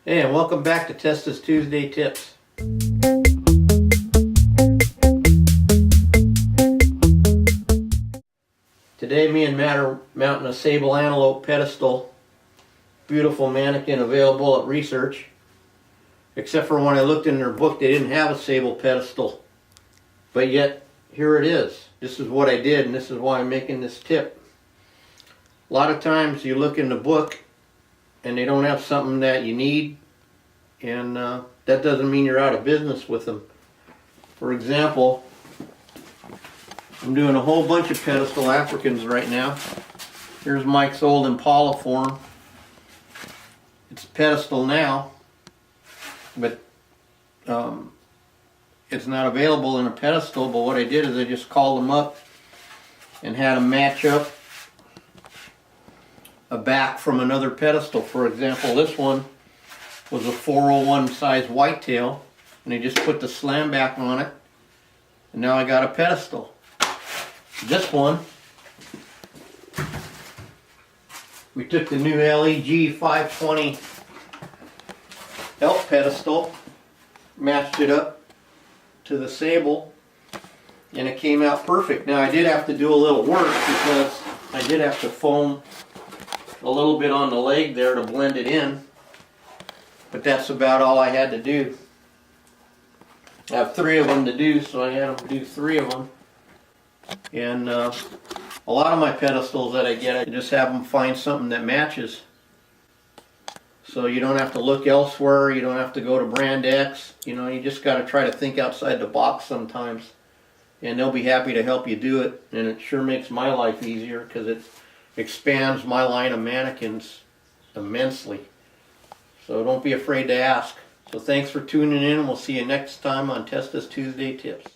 Hey, and welcome back to Testa's Tuesday Tips. Today me and Matt are mounting a sable antelope pedestal. Beautiful manikin available at Research. Except for when I looked in their book, they didn't have a sable pedestal. But yet, here it is. This is what I did, and this is why I'm making this tip. A lot of times you look in the book and they don't have something that you need, and that doesn't mean you're out of business with them. For example, I'm doing a whole bunch of pedestal Africans right now. Here's Mike's old Impala form. It's a pedestal now, but it's not available in a pedestal. But what I did is I just called them up and had them match up a back from another pedestal. For example, this one was a 401 size whitetail, and I just put the slam back on it, and now I got a pedestal. This one, we took the new LEG 520 elk pedestal, matched it up to the sable, and it came out perfect. Now I did have to do a little work because I did have to foam a little bit on the leg there to blend it in, but that's about all I had to do. I have 3 of them to do, so I had them do 3 of them. And a lot of my pedestals that I get, I just have them find something that matches. So you don't have to look elsewhere, you don't have to go to brand X, you just got to try to think outside the box sometimes. And they'll be happy to help you do it, and it sure makes my life easier because it expands my line of mannequins immensely. So don't be afraid to ask. So thanks for tuning in, and we'll see you next time on Testa's Tuesday Tips.